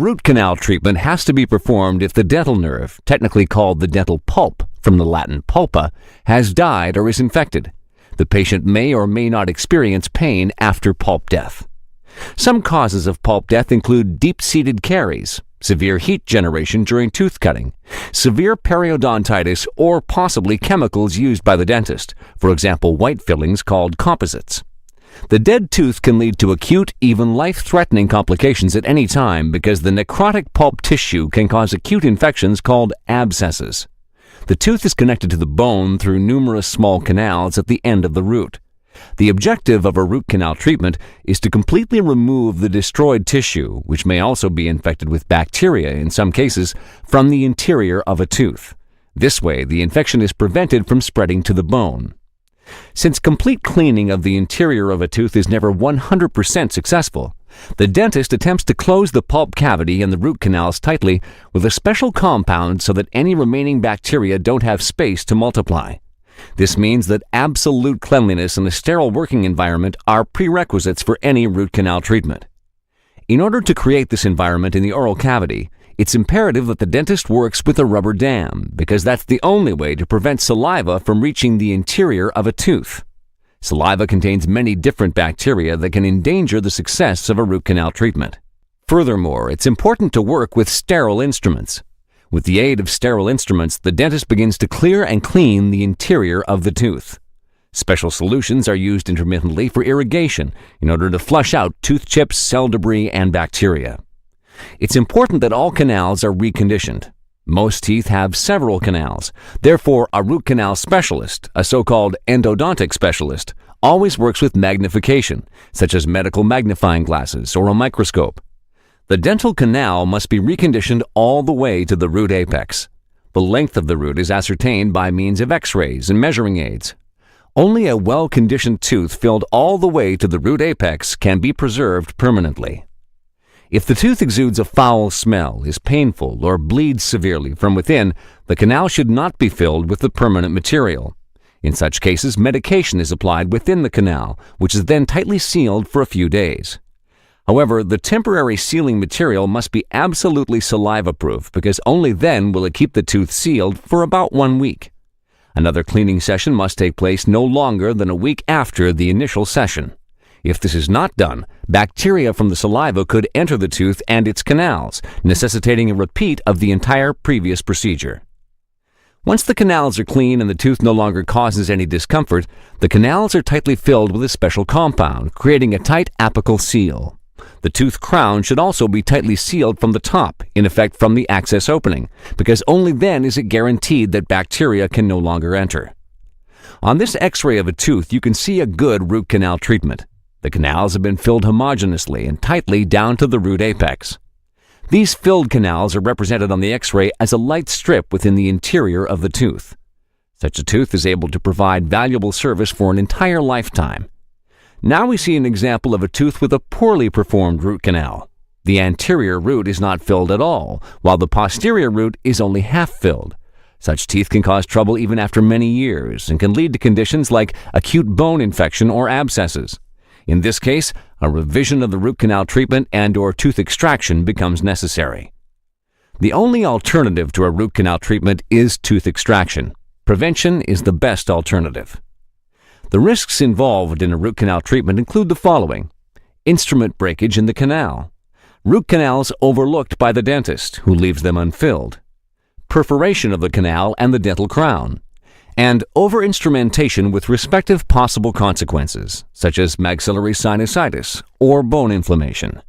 Root canal treatment has to be performed if the dental nerve, technically called the dental pulp, from the Latin pulpa, has died or is infected. The patient may or may not experience pain after pulp death. Some causes of pulp death include deep-seated caries, severe heat generation during tooth cutting, severe periodontitis, or possibly chemicals used by the dentist, for example white fillings called composites. The dead tooth can lead to acute, even life-threatening complications at any time because the necrotic pulp tissue can cause acute infections called abscesses. The tooth is connected to the bone through numerous small canals at the end of the root. The objective of a root canal treatment is to completely remove the destroyed tissue, which may also be infected with bacteria in some cases, from the interior of a tooth. This way, the infection is prevented from spreading to the bone. Since complete cleaning of the interior of a tooth is never 100% successful, the dentist attempts to close the pulp cavity and the root canals tightly with a special compound so that any remaining bacteria don't have space to multiply. This means that absolute cleanliness and a sterile working environment are prerequisites for any root canal treatment. In order to create this environment in the oral cavity, it's imperative that the dentist works with a rubber dam because that's the only way to prevent saliva from reaching the interior of a tooth. Saliva contains many different bacteria that can endanger the success of a root canal treatment. Furthermore, it's important to work with sterile instruments. With the aid of sterile instruments, the dentist begins to clear and clean the interior of the tooth. Special solutions are used intermittently for irrigation in order to flush out tooth chips, cell debris, and bacteria. It's important that all canals are reconditioned. Most teeth have several canals. Therefore, a root canal specialist, a so-called endodontic specialist, always works with magnification, such as medical magnifying glasses or a microscope. The dental canal must be reconditioned all the way to the root apex. The length of the root is ascertained by means of X-rays and measuring aids. Only a well-conditioned tooth filled all the way to the root apex can be preserved permanently. If the tooth exudes a foul smell, is painful, or bleeds severely from within, the canal should not be filled with the permanent material. In such cases, medication is applied within the canal, which is then tightly sealed for a few days. However, the temporary sealing material must be absolutely saliva-proof because only then will it keep the tooth sealed for about 1 week. Another cleaning session must take place no longer than a week after the initial session. If this is not done, bacteria from the saliva could enter the tooth and its canals, necessitating a repeat of the entire previous procedure. Once the canals are clean and the tooth no longer causes any discomfort, the canals are tightly filled with a special compound, creating a tight apical seal. The tooth crown should also be tightly sealed from the top, in effect from the access opening, because only then is it guaranteed that bacteria can no longer enter. On this X-ray of a tooth, you can see a good root canal treatment. The canals have been filled homogeneously and tightly down to the root apex. These filled canals are represented on the X-ray as a light strip within the interior of the tooth. Such a tooth is able to provide valuable service for an entire lifetime. Now we see an example of a tooth with a poorly performed root canal. The anterior root is not filled at all, while the posterior root is only half filled. Such teeth can cause trouble even after many years and can lead to conditions like acute bone infection or abscesses. In this case, a revision of the root canal treatment and/or tooth extraction becomes necessary. The only alternative to a root canal treatment is tooth extraction. Prevention is the best alternative. The risks involved in a root canal treatment include the following: instrument breakage in the canal, root canals overlooked by the dentist, who leaves them unfilled, perforation of the canal and the dental crown, and over-instrumentation with respective possible consequences, such as maxillary sinusitis or bone inflammation.